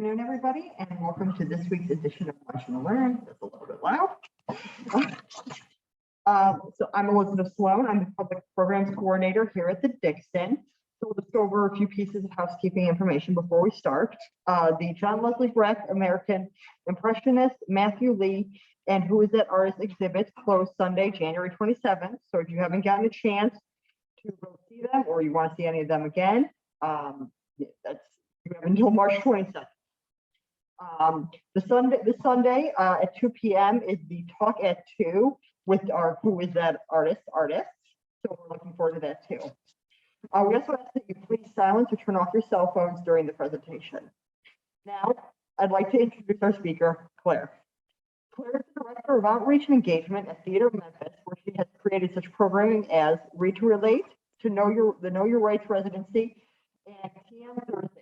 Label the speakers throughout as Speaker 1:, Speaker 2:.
Speaker 1: Afternoon, everybody, and welcome to this week's edition of Munch and Learn. That's a little bit loud. So I'm Elizabeth Sloan. I'm the Public Programs Coordinator here at the Dixon. So we'll just go over a few pieces of housekeeping information before we start. The John Leslie Breck American Impressionist, Matthew Lee, and Who Is That Artist exhibits closed Sunday, January 27th. So if you haven't gotten a chance to go see them or you want to see any of them again, you have until March 22nd. The Sunday at 2 p.m. is the Talk at 2 with our Who Is That Artist. So we're looking forward to that too. We also ask that you please silence or turn off your cell phones during the presentation. Now, I'd like to introduce our speaker, Claire. Claire is the Director of Outreach and Engagement at Theater of Memphis, where she has created such programming as Read to Relate, the Know Your Rights residency, and TM Thursdays.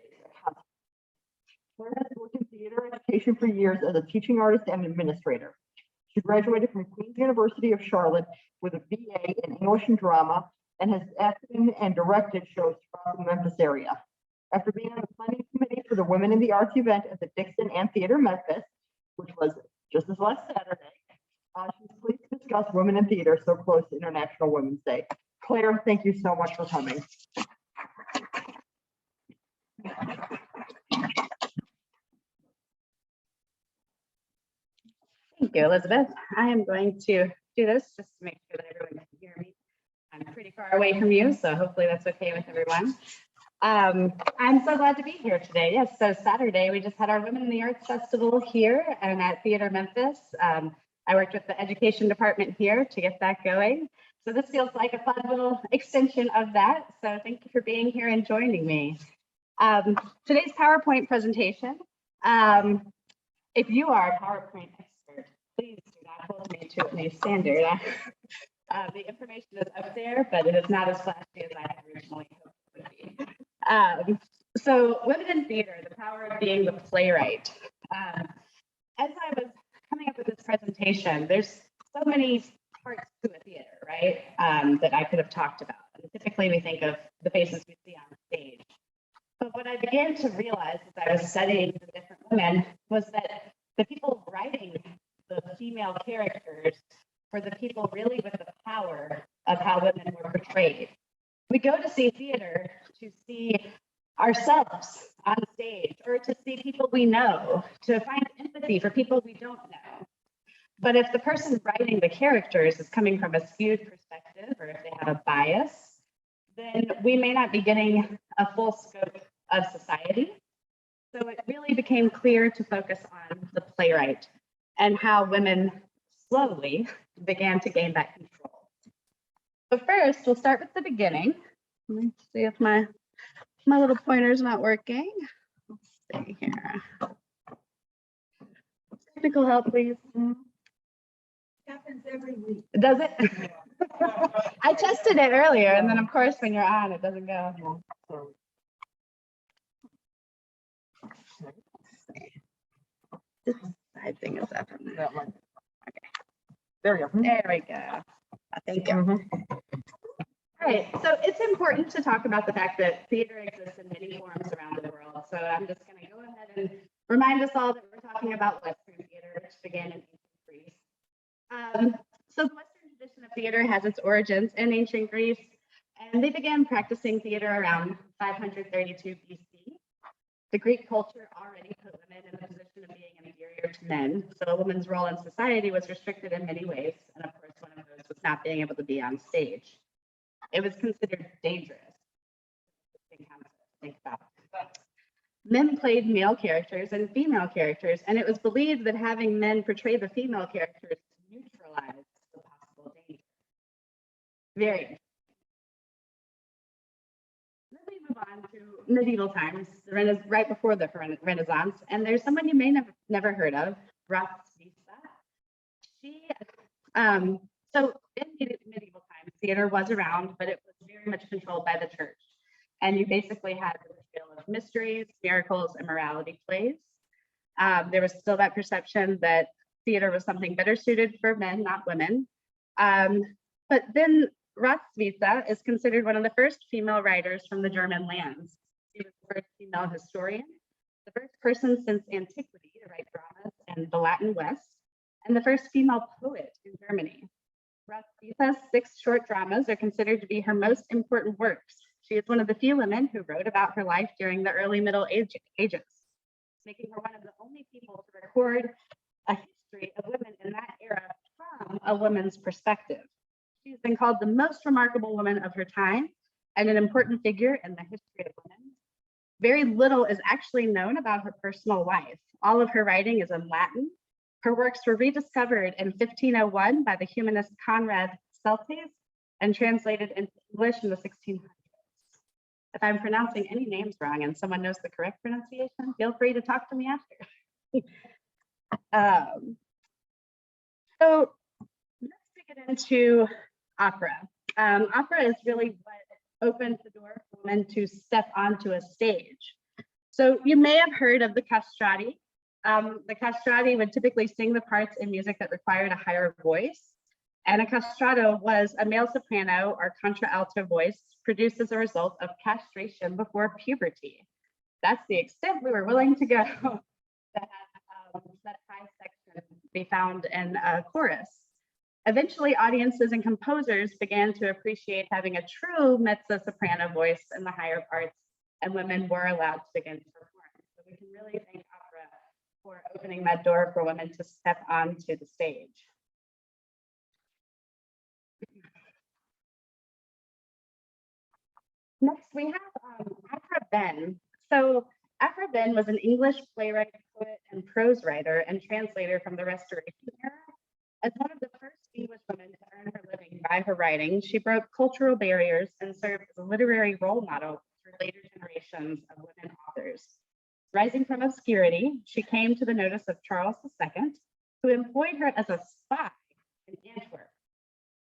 Speaker 1: Claire has worked in theater education for years as a teaching artist and administrator. She graduated from Queen's University of Charlotte with a BA in English and Drama and has acted and directed shows throughout the Memphis area. After being on the planning committee for the Women in the Arts event at the Dixon and Theater Memphis, which was just this last Saturday, she's pleased to discuss women in theater so close to International Women's Day. Claire, thank you so much for coming.
Speaker 2: Thank you, Elizabeth. I am going to do this just to make sure that everyone can hear me. I'm pretty far away from you, so hopefully that's okay with everyone. I'm so glad to be here today. Yes, so Saturday, we just had our Women in the Arts Festival here and at Theater Memphis. I worked with the education department here to get that going. So this feels like a fun little extension of that. So thank you for being here and joining me. Today's PowerPoint presentation, if you are a PowerPoint expert, please do not hold me to a new standard. The information is up there, but it is not as flashy as I had originally hoped it would be. So women in theater, the power of being the playwright. As I was coming up with this presentation, there's so many parts to a theater, right, that I could have talked about. And typically we think of the faces we see on stage. But what I began to realize as I was studying the different women was that the people writing the female characters were the people really with the power of how women were portrayed. We go to see theater to see ourselves on stage or to see people we know, to find empathy for people we don't know. But if the person writing the characters is coming from a skewed perspective or if they have a bias, then we may not be getting a full scope of society. So it really became clear to focus on the playwright and how women slowly began to gain that control. But first, we'll start with the beginning. Let me see if my little pointer's not working. Let's see here. Technical help, please.
Speaker 3: Happens every week.
Speaker 2: Does it? I tested it earlier, and then of course, when you're on, it doesn't go. This side thing is up. Okay.
Speaker 1: There we go.
Speaker 2: There we go. Thank you. All right, so it's important to talk about the fact that theater exists in many forms around the world. So I'm just going to go ahead and remind us all that we're talking about Western theater, which began in ancient Greece. So the Western tradition of theater has its origins in ancient Greece, and they began practicing theater around 532 BC. The Greek culture already put women in a position of being inferior to men, so a woman's role in society was restricted in many ways, and of course, one of those was not being able to be on stage. It was considered dangerous. Think about it. Men played male characters and female characters, and it was believed that having men portray the female characters neutralize the possible danger. Very interesting. Then we move on to medieval times, right before the Renaissance, and there's someone you may never heard of, Rutkauskas. She, so in medieval times, theater was around, but it was very much controlled by the church. And you basically had the portrayal of mysteries, miracles, and morality plays. There was still that perception that theater was something better suited for men, not women. But then Rutkauskas is considered one of the first female writers from the German lands. She was the first female historian, the first person since antiquity to write dramas in the Latin West, and the first female poet in Germany. Rutkauskas' 6 short dramas are considered to be her most important works. She is one of the few women who wrote about her life during the early Middle Ages, making her one of the only people to record a history of women in that era from a woman's perspective. She has been called the most remarkable woman of her time and an important figure in the history of women. Very little is actually known about her personal life. All of her writing is in Latin. Her works were rediscovered in 1501 by the humanist Conrad Celtes and translated into English in the 1600s. If I'm pronouncing any names wrong and someone knows the correct pronunciation, feel free to talk to me after. So let's get into opera. Opera is really what opened the door for women to step onto a stage. So you may have heard of the castrati. The castrati would typically sing the parts in music that required a higher voice. And a castrato was a male soprano or contralto voice produced as a result of castration before puberty. That's the extent we were willing to go that high section be found in a chorus. Eventually, audiences and composers began to appreciate having a true mezzo-soprano voice in the higher parts, and women were allowed to begin to perform. So we can really thank opera for opening that door for women to step onto the stage. Next, we have Aphra Behn. So Aphra Behn was an English playwright, poet, and prose writer and translator from the Restoration era. As one of the first English women to earn her living by her writing, she broke cultural barriers and served as a literary role model for later generations of women authors. Rising from obscurity, she came to the notice of Charles II, who employed her as a spy in Antwerp.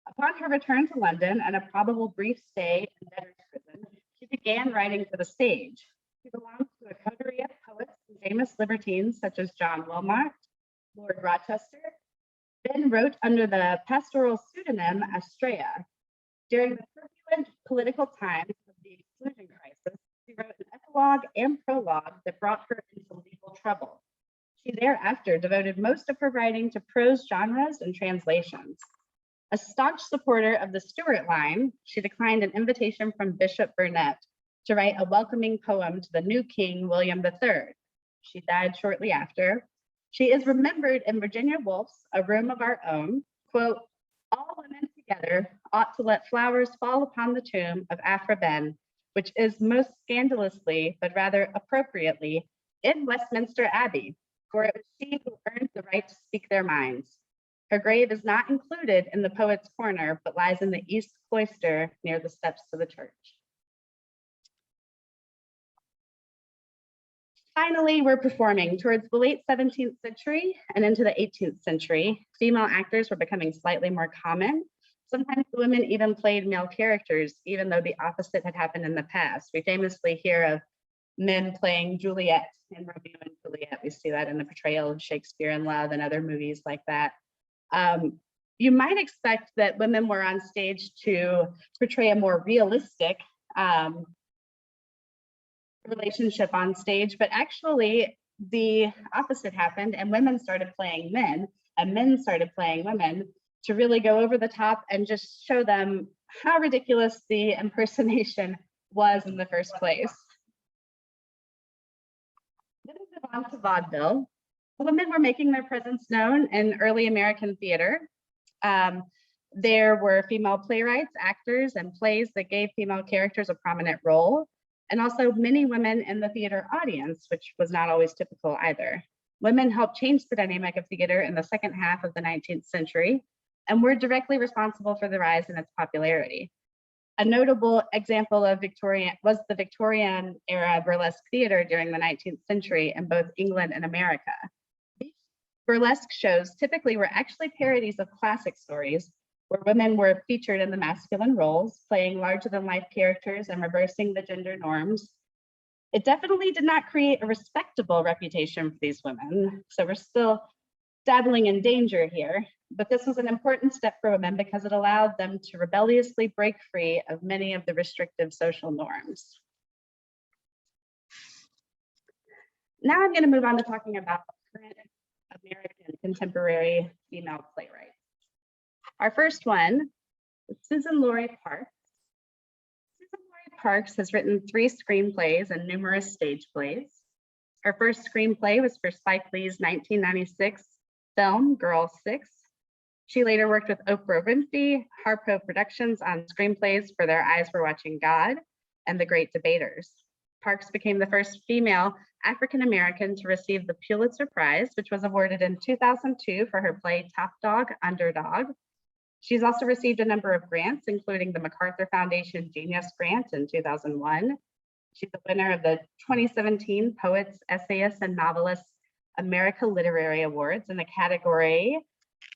Speaker 2: Upon her return to London and a probable brief stay in debtor's prison, she began writing for the stage. She belonged to a coterie of poets and famous libertines such as John Wilmot, Lord Rochester. Behn wrote under the pastoral pseudonym Astrea. During the turbulent political times of the exclusion crisis, she wrote an epilogue and prologue that brought her into legal trouble. She thereafter devoted most of her writing to prose genres and translations. A staunch supporter of the Stuart line, she declined an invitation from Bishop Burnet to write a welcoming poem to the new king, William III. She died shortly after. She is remembered in Virginia Woolf's A Room of Our Own, quote, "All women together ought to let flowers fall upon the tomb of Aphra Behn, which is most scandalously, but rather appropriately, in Westminster Abbey, for it was she who earned the right to speak their minds. Her grave is not included in the Poet's Corner, but lies in the East Cloister near the steps to the church." Finally, we're performing. Towards the late 17th century and into the 18th century, female actors were becoming slightly more common. Sometimes the women even played male characters, even though the opposite had happened in the past. We famously hear of men playing Juliet in Romeo and Juliet. We see that in the portrayal of Shakespeare in Love and other movies like that. You might expect that women were on stage to portray a more realistic relationship on stage, but actually the opposite happened and women started playing men and men started playing women to really go over the top and just show them how ridiculous the impersonation was in the first place. Then we move on to vaudeville. Women were making their presence known in early American theater. There were female playwrights, actors, and plays that gave female characters a prominent role, and also many women in the theater audience, which was not always typical either. Women helped change the dynamic of theater in the second half of the 19th century, and were directly responsible for the rise in its popularity. A notable example of was the Victorian era burlesque theater during the 19th century in both England and America. These burlesque shows typically were actually parodies of classic stories, where women were featured in the masculine roles, playing larger than life characters and reversing the gender norms. It definitely did not create a respectable reputation for these women. So we're still dabbling in danger here, but this was an important step for women because it allowed them to rebelliously break free of many of the restrictive social norms. Now I'm going to move on to talking about current American contemporary female playwrights. Our first one is Susan Laurie Parks. Susan Laurie Parks has written 3 screenplays and numerous stage plays. Her first screenplay was for Spike Lee's 1996 film, Girl 6. She later worked with Oprah Winfrey, Harpo Productions on screenplays for Their Eyes Were Watching God and The Great Debaters. Parks became the first female African-American to receive the Pulitzer Prize, which was awarded in 2002 for her play Top Dog, Underdog. She's also received a number of grants, including the MacArthur Foundation Genius Grant in 2001. She's the winner of the 2017 Poets, Essayists, and Novelists America Literary Awards in the category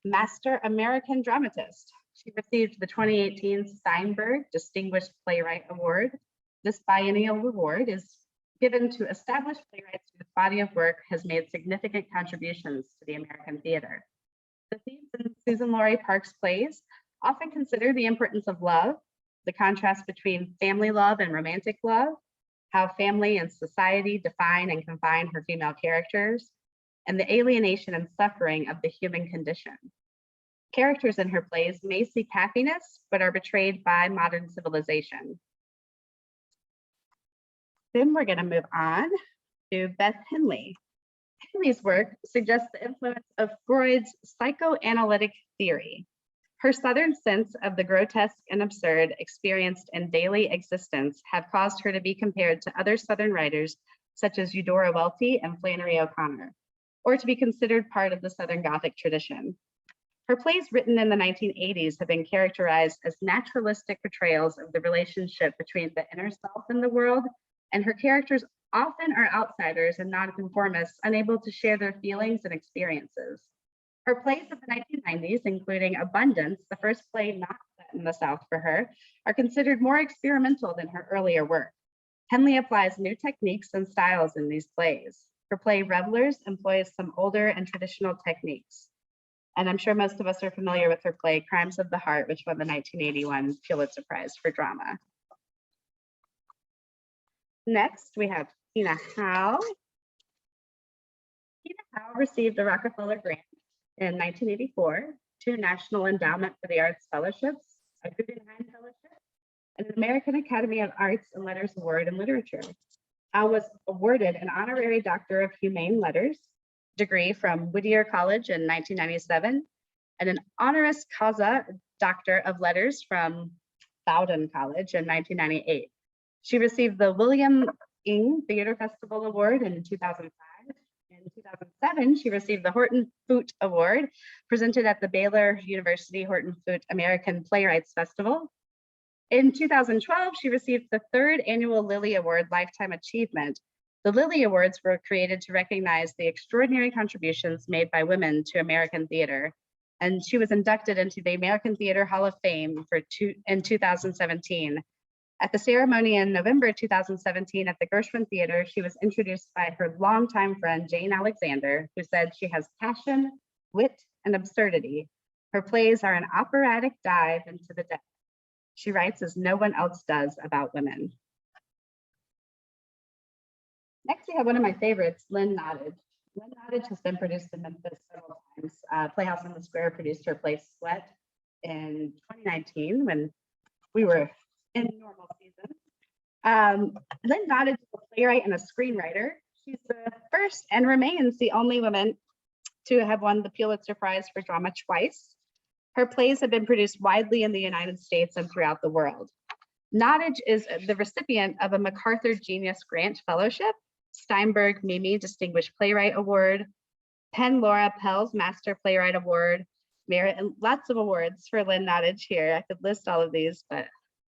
Speaker 2: Master American Dramatist. She received the 2018 Steinberg Distinguished Playwright Award. This biennial award is given to established playwrights whose body of work has made significant contributions to the American theater. The themes in Susan Laurie Parks' plays often consider the importance of love, the contrast between family love and romantic love, how family and society define and confine her female characters, and the alienation and suffering of the human condition. Characters in her plays may seek happiness, but are betrayed by modern civilization. Then we're going to move on to Beth Henley. Henley's work suggests the influence of Freud's psychoanalytic theory. Her Southern sense of the grotesque and absurd experienced in daily existence have caused her to be compared to other Southern writers such as Eudora Welty and Flannery O'Connor, or to be considered part of the Southern Gothic tradition. Her plays written in the 1980s have been characterized as naturalistic portrayals of the relationship between the inner self and the world, and her characters often are outsiders and nonconformists, unable to share their feelings and experiences. Her plays of the 1990s, including Abundance, the first play not set in the South for her, are considered more experimental than her earlier work. Henley applies new techniques and styles in these plays. Her play Revelers employs some older and traditional techniques. And I'm sure most of us are familiar with her play Crimes of the Heart, which won the 1981 Pulitzer Prize for Drama. Next, we have Tina Howe. Tina Howe received a Rockefeller Grant in 1984, 2 National Endowment for the Arts Fellowships, a Guggenheim Fellowship, and an American Academy of Arts and Letters Award in Literature. Howe was awarded an honorary Doctor of Humane Letters degree from Whittier College in 1997, and an honoris causa Doctor of Letters from Bowdoin College in 1998. She received the William Ing Theater Festival Award in 2005. In 2007, she received the Horton Foote Award, presented at the Baylor University Horton Foote American Playwrights Festival. In 2012, she received the 3rd Annual Lilly Award Lifetime Achievement. The Lilly Awards were created to recognize the extraordinary contributions made by women to American theater, and she was inducted into the American Theater Hall of Fame in 2017. At the ceremony in November 2017 at the Gershwin Theater, she was introduced by her longtime friend, Jane Alexander, who said she has passion, wit, and absurdity. Her plays are an operatic dive into the depths. She writes as no one else does about women. Next, we have one of my favorites, Lynn Nottage. Lynn Nottage has been produced in Memphis several times. Playhouse on the Square produced her play Sweat in 2019 when we were in normal season. Lynn Nottage is a playwright and a screenwriter. She's the first and remains the only woman to have won the Pulitzer Prize for Drama twice. Her plays have been produced widely in the United States and throughout the world. Nottage is the recipient of a MacArthur Genius Grant Fellowship, Steinberg Mimi Distinguished Playwright Award, Penn Laura Pell's Master Playwright Award, merit, and lots of awards for Lynn Nottage here. I could list all of these, but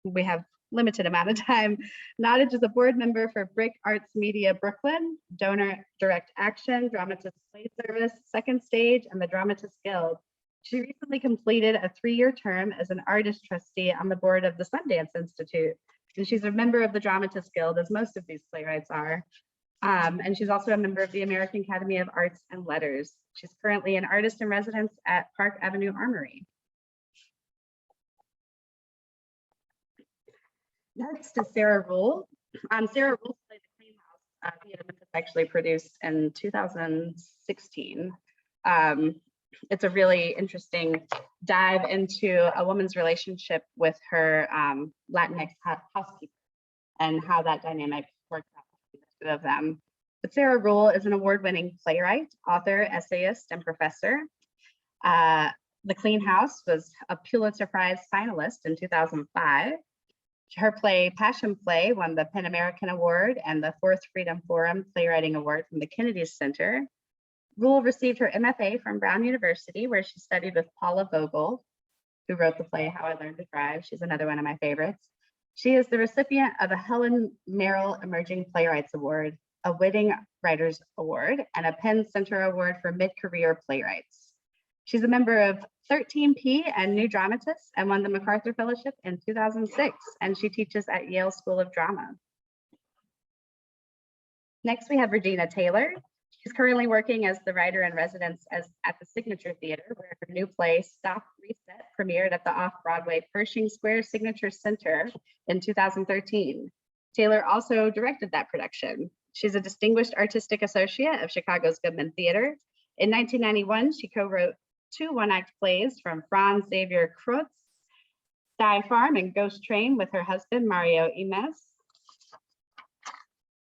Speaker 2: we have limited amount of time. Nottage is a board member for Brick Arts Media Brooklyn, Donor Direct Action, Dramatist Play Service, Second Stage, and the Dramatist Guild. She recently completed a 3-year term as an artist trustee on the board of the Sundance Institute. And she's a member of the Dramatist Guild, as most of these playwrights are. And she's also a member of the American Academy of Arts and Letters. She's currently an artist in residence at Park Avenue Armory. Next is Sarah Rule. Sarah Rule played the Clean House via the Memphis actually produced in 2016. It's a really interesting dive into a woman's relationship with her Latinx housekeeper and how that dynamic works out between the two of them. But Sarah Rule is an award-winning playwright, author, essayist, and professor. The Clean House was a Pulitzer Prize finalist in 2005. Her play, Passion Play, won the PEN American Award and the Fourth Freedom Forum Playwriting Award from the Kennedy Center. Rule received her MFA from Brown University, where she studied with Paula Vogel, who wrote the play How I Learned to Thrive. She's another one of my favorites. She is the recipient of a Helen Merrill Emerging Playwrights Award, a Whitting Writers Award, and a PEN Center Award for Mid-Career Playwrights. She's a member of 13P and New Dramatists and won the MacArthur Fellowship in 2006, and she teaches at Yale School of Drama. Next, we have Regina Taylor. She's currently working as the writer in residence at the Signature Theater, where her new play, Stop Reset, premiered at the off-Broadway Pershing Square Signature Center in 2013. Taylor also directed that production. She's a distinguished artistic associate of Chicago's Goodman Theater. In 1991, she co-wrote 2 one-act plays from Franz Xavier Kreutz, Sky Farm and Ghost Train with her husband, Mario Imes.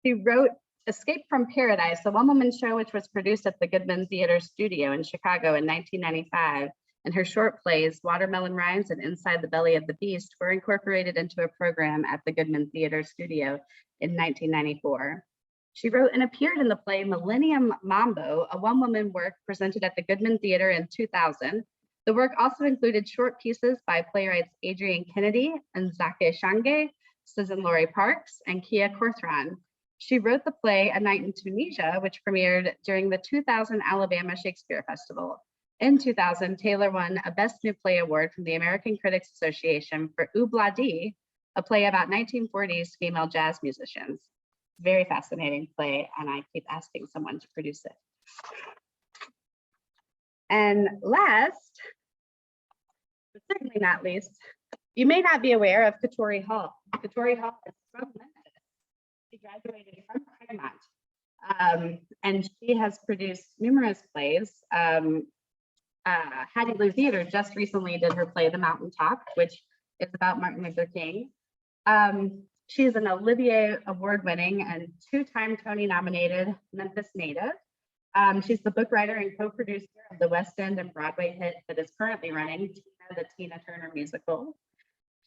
Speaker 2: She wrote Escape from Paradise, a one-woman show which was produced at the Goodman Theater Studio in Chicago in 1995, and her short plays, Watermelon Rhymes and Inside the Belly of the Beast, were incorporated into a program at the Goodman Theater Studio in 1994. She wrote and appeared in the play Millennium Mambo, a one-woman work presented at the Goodman Theater in 2000. The work also included short pieces by playwrights Adrienne Kennedy and Zake Shange, Susan Laurie Parks, and Kia Corthron. She wrote the play A Night in Tunisia, which premiered during the 2000 Alabama Shakespeare Festival. In 2000, Taylor won a Best New Play Award from the American Critics Association for Oubla Di, a play about 1940s female jazz musicians. Very fascinating play, and I keep asking someone to produce it. And last, but certainly not least, you may not be aware of Castrati Hall. Castrati Hall is from Memphis. She graduated from Piedmont, and she has produced numerous plays. Hattie Blue Theater just recently did her play The Mountaintop, which is about Martin Luther King. She is an Olivier Award-winning and 2-time Tony-nominated Memphis native. She's the book writer and co-producer of the West End and Broadway hit that is currently running, Tina, the Tina Turner musical.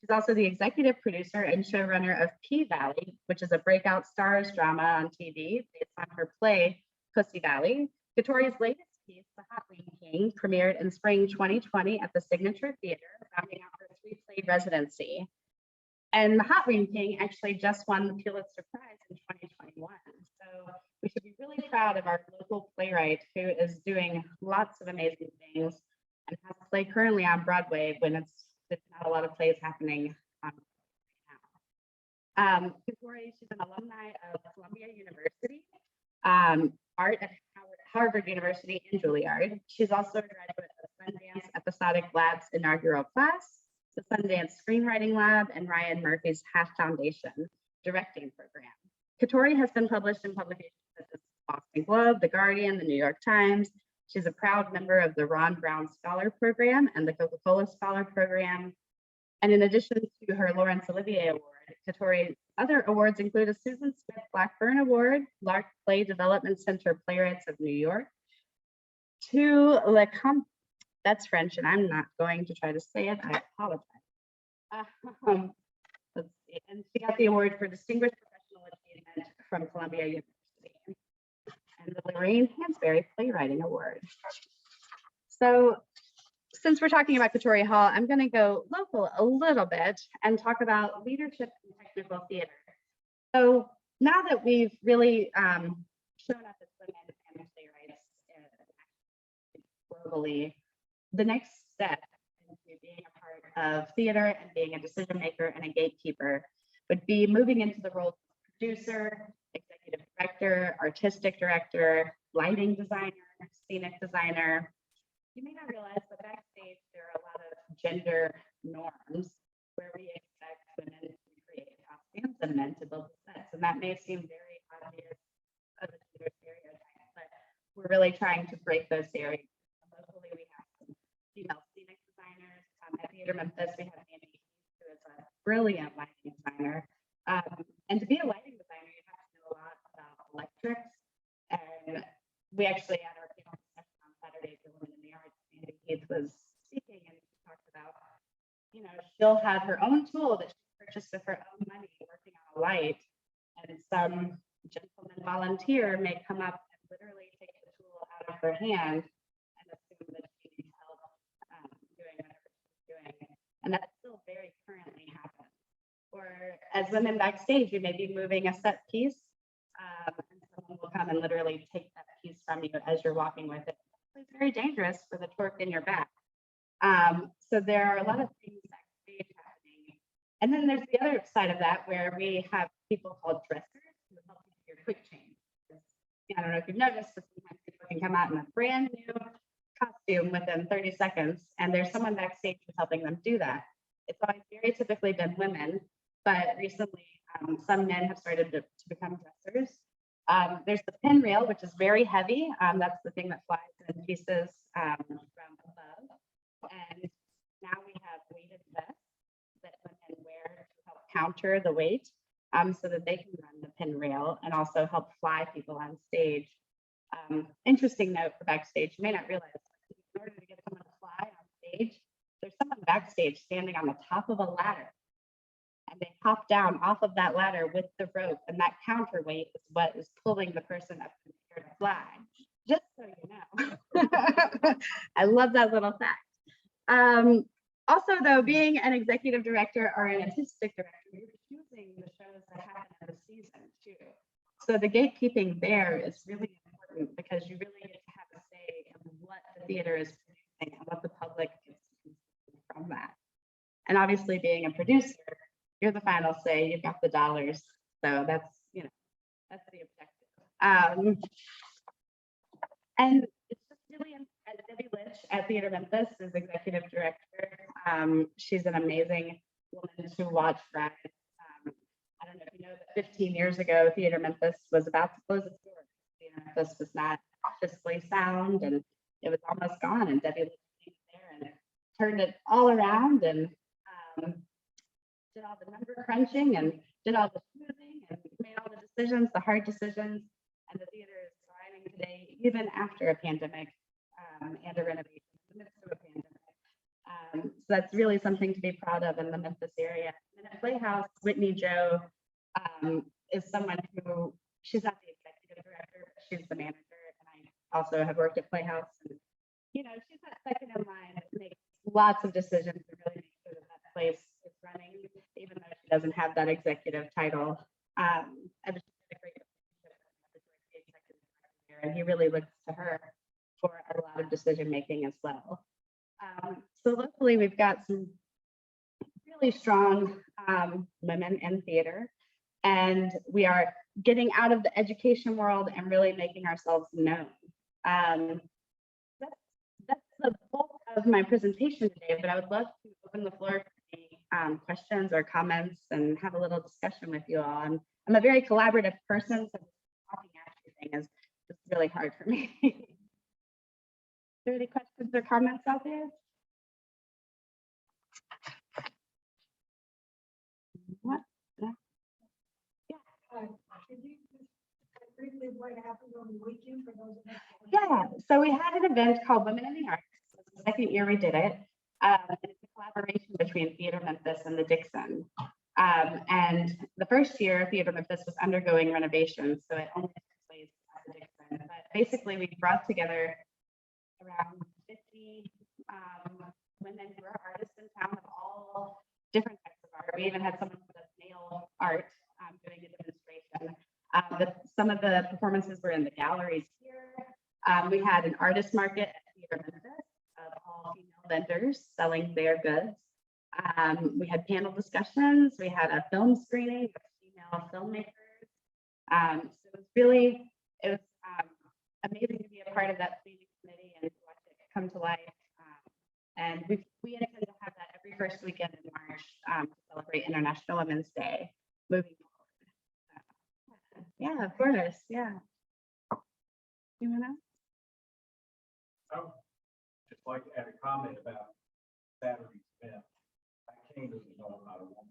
Speaker 2: She's also the executive producer and showrunner of P-Valley, which is a breakout stars drama on TV based on her play, Pussy Valley. Katori's latest piece, The Hot Wing King, premiered in spring 2020 at the Signature Theater, rounding out her 3-play residency. And The Hot Wing King actually just won the Pulitzer Prize in 2021. So we should be really proud of our local playwright who is doing lots of amazing things and has a play currently on Broadway when it's not a lot of plays happening on right now. Castrati, she's an alumni of Columbia University, art at Harvard University and Juilliard. She's also a graduate of Sundance Episodic Lab's inaugural class, the Sundance Screenwriting Lab, and Ryan Murphy's Half Foundation directing program. Castrati has been published in publications such as Boston Globe, The Guardian, The New York Times. She's a proud member of the Ron Brown Scholar Program and the Coca-Cola Scholar Program. And in addition to her Laurence Olivier Award, Castrati's other awards include a Susan Smith Blackburn Award, Lark Play Development Center Playwrights of New York, 2 Le Comp, that's French, and I'm not going to try to say it, I apologize. Let's see, and she got the award for Distinguished Professional Achievement from Columbia University, and the Lorraine Hansberry Playwriting Award. So since we're talking about Castrati Hall, I'm going to go local a little bit and talk about leadership in technical theater. So now that we've really shown up as women and playwrights globally, the next step into being a part of theater and being a decision maker and a gatekeeper would be moving into the role of producer, executive director, artistic director, lighting designer, scenic designer. You may not realize that backstage there are a lot of gender norms where we expect women to create costumes and men to build the sets. And that may seem very obvious of a theater stereotype, but we're really trying to break those stereotypes. Locally, we have some female scenic designers. At Theater Memphis, we have Andy, who is a brilliant lighting designer. And to be a lighting designer, you have to know a lot about electrics. And we actually, at our panel discussion on Saturday for Women in the Arts, Andy Keith was speaking, and she talked about, you know, she'll have her own tool that she purchased with her own money working on a light, and some gentleman volunteer may come up and literally take the tool out of her hand and assume that she needs help doing whatever she's doing. And that still very currently happens. Or as women backstage, you may be moving a set piece, and someone will come and literally take that piece from you as you're walking with it. It's very dangerous for the torque in your back. So there are a lot of things backstage happening. And then there's the other side of that, where we have people called dressers who help you do your quick change. I don't know if you've noticed, but sometimes people can come out in a brand new costume within 30 seconds, and there's someone backstage who's helping them do that. It's always very typically been women, but recently some men have started to become dressers. There's the pinrail, which is very heavy. That's the thing that flies in pieces from above. And now we have weighted vests that women wear to help counter the weight, so that they can run the pinrail and also help fly people on stage. Interesting note for backstage, you may not realize, in order to get someone to fly on stage, there's someone backstage standing on the top of a ladder, and they hop down off of that ladder with the rope, and that counterweight is what is pulling the person up in the air to fly. Just so you know. I love that little fact. Also, though, being an executive director or an artistic director, you're choosing the shows that happen in the season too. So the gatekeeping there is really important, because you really get to have a say in what the theater is producing and what the public gets from that. And obviously, being a producer, you're the final say. You've got the dollars, so that's, you know, that's the objective. And it's just really, Debbie Litch at Theater Memphis is executive director. She's an amazing woman to watch rise. I don't know if you know that 15 years ago, Theater Memphis was about to close its doors. Theater Memphis was not fiscally sound, and it was almost gone. And Debbie Litch came there and turned it all around, and did all the number crunching and did all the smoothing and made all the decisions, the hard decisions. And the theater is thriving today, even after a pandemic and a renovation in the midst of a pandemic. So that's really something to be proud of in the Memphis area. And at Playhouse, Whitney Joe is someone who, she's not the executive director, but she's the manager. And I also have worked at Playhouse. And, you know, she's that second in line that makes lots of decisions to really make sure that that place is running, even though she doesn't have that executive title. I just had a great relationship with the executive director, and he really looks to her for a lot of decision making as well. So locally, we've got some really strong women in theater, and we are getting out of the education world and really making ourselves known. That's the bulk of my presentation today, but I would love to open the floor for any questions or comments and have a little discussion with you all. I'm a very collaborative person, so talking at everything is just really hard for me. Are there any questions or comments out there? What? Yeah.
Speaker 3: Could you just briefly what happened on the weekend for those of us?
Speaker 2: Yeah, so we had an event called Women in the Arts. It's the second year we did it. It's a collaboration between Theater Memphis and the Dixon. And the first year, Theater Memphis was undergoing renovations, so it only took place at the Dixon. But basically, we brought together around 50 women who are artists in town of all different types of art. We even had someone with nail art doing a demonstration. Some of the performances were in the galleries here. We had an artist market at Theater Memphis of all female vendors selling their goods. We had panel discussions. We had a film screening of female filmmakers. So it was amazing to be a part of that planning committee and to watch it come to life. And we intend to have that every first weekend in March to celebrate International Women's Day moving forward. Yeah, of course. Yeah. You wanna?
Speaker 4: Oh, just like to add a comment about Saturday's event. I came as a dog, not a woman.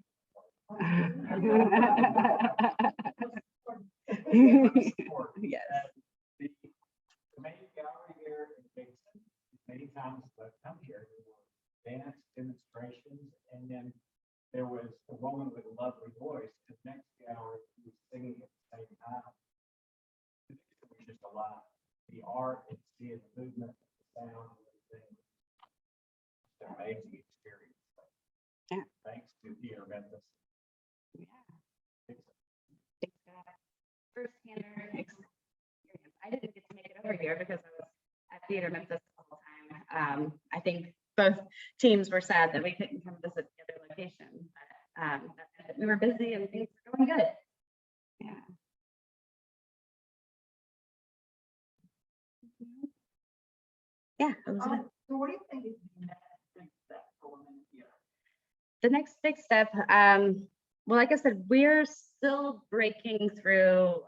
Speaker 2: Yes.
Speaker 4: The main gallery here in Kingston, many times as I've come here, there were dance demonstrations, and then there was a woman with a lovely voice, and next gallery was singing at the same time. It was just a lot. The art and seeing the movement, the sound, and everything. It's an amazing experience.
Speaker 2: Yeah.
Speaker 4: Thanks to Theater Memphis.
Speaker 2: Yeah. Thanks for that first-hand experience. I didn't get to make it over here because I was at Theater Memphis the whole time. I think both teams were sad that we couldn't come visit the other location, but we were busy and things were going good. Yeah. Yeah, Elizabeth.
Speaker 1: So what do you think is the next big step for women here?
Speaker 2: The next big step, well, like I said, we're still breaking through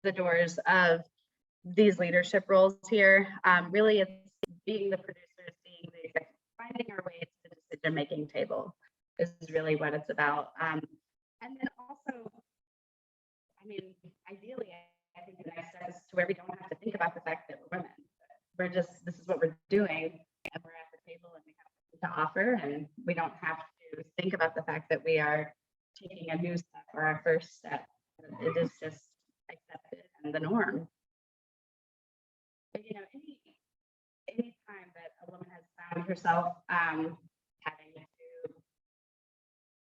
Speaker 2: the doors of these leadership roles here. Really, it's being the producers, being the executive, finding our way to the decision-making table is really what it's about. And then also, I mean, ideally, I think the next step is to where we don't have to think about the fact that we're women. We're just, this is what we're doing, and we're at the table and we have something to offer, and we don't have to think about the fact that we are taking a new step or our first step. It is just accepted and the norm. But you know, any time that a woman has found herself having to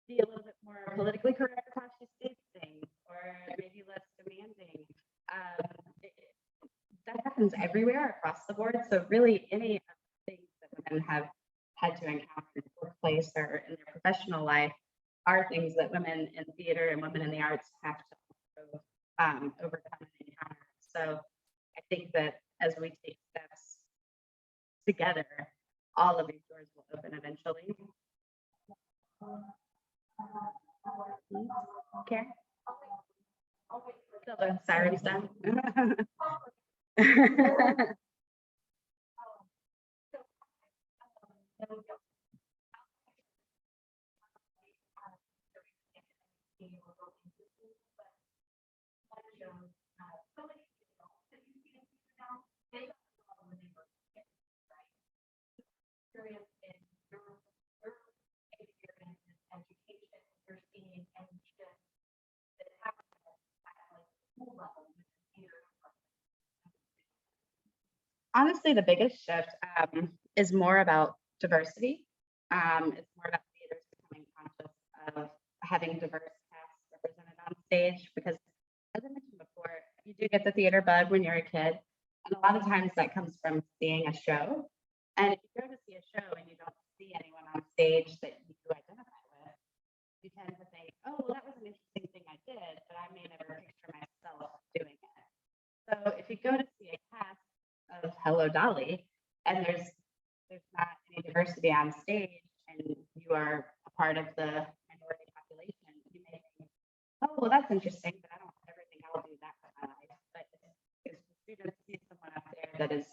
Speaker 2: be a little bit more politically correct with how she states things, or maybe less demanding, that happens everywhere across the board. So really, any of the things that women have had to encounter in the workplace or in their professional life are things that women in theater and women in the arts have to overcome and encounter. So I think that as we take steps together, all of these doors will open eventually. Karen? Till the siren's done. Honestly, the biggest shift is more about diversity. It's more about theaters becoming conscious of having diverse casts represented on stage, because as I mentioned before, you do get the theater bug when you're a kid. And a lot of times that comes from seeing a show. And if you go to see a show and you don't see anyone on stage that you identify with, you tend to think, oh, well, that was an interesting thing I did, but I may never picture myself doing it. So if you go to see a cast of Hello Dolly and there's not any diversity on stage and you are a part of the minority population, you may think, oh, well, that's interesting, but I don't ever think I'll do that for my life. But if the students see someone up there that is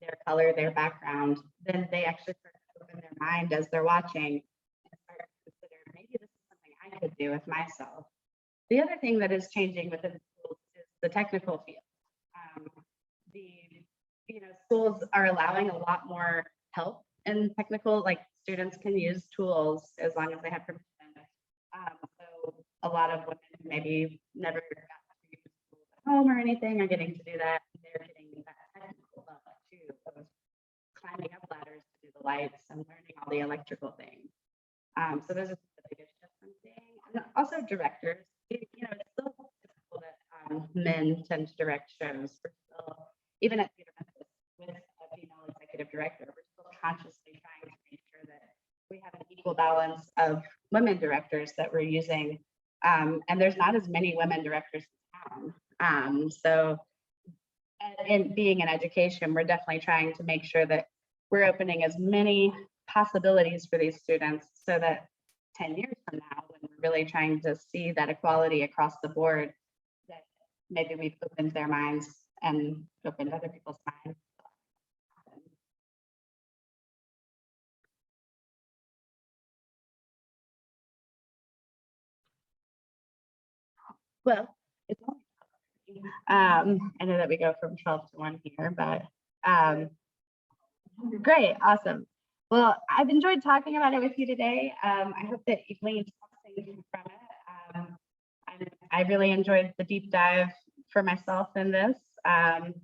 Speaker 2: their color, their background, then they actually start to open their mind as they're watching and start to consider, maybe this is something I could do with myself. The other thing that is changing within schools is the technical field. Schools are allowing a lot more help in technical, like students can use tools as long as they have permission. So a lot of women who maybe never got to use tools at home or anything are getting to do that. They're getting that technical love too, of climbing up ladders to do the lights and learning all the electrical things. So those are the biggest shifts I'm seeing. And also directors, it's still typical that men tend to direct shows. We're still, even at Theater Memphis, with a female executive director, we're still consciously trying to make sure that we have an equal balance of women directors that we're using. And there's not as many women directors in town. So in being in education, we're definitely trying to make sure that we're opening as many possibilities for these students so that 10 years from now, when we're really trying to see that equality across the board, that maybe we've opened their minds and open other people's minds. Well, it's I know that we go from 12 to 1 here, but great, awesome. Well, I've enjoyed talking about it with you today. I hope that you've gleaned something from it. I really enjoyed the deep dive for myself in this, and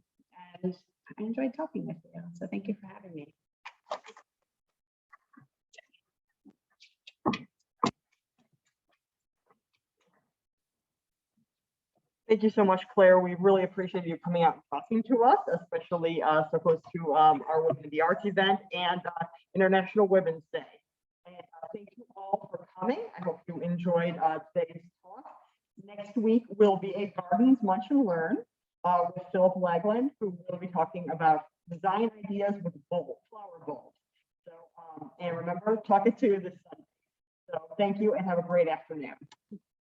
Speaker 2: I enjoyed talking with you. So thank you for having me.
Speaker 1: Thank you so much, Claire. We really appreciate you coming out and talking to us, especially so close to our Women in the Arts event and International Women's Day. And thank you all for coming. I hope you enjoyed today's talk. Next week will be a Gardens Munch and Learn with Philip Lagland, who will be talking about design ideas with bowls, flower bowls. So, and remember, talk it to this Sunday. So thank you and have a great afternoon.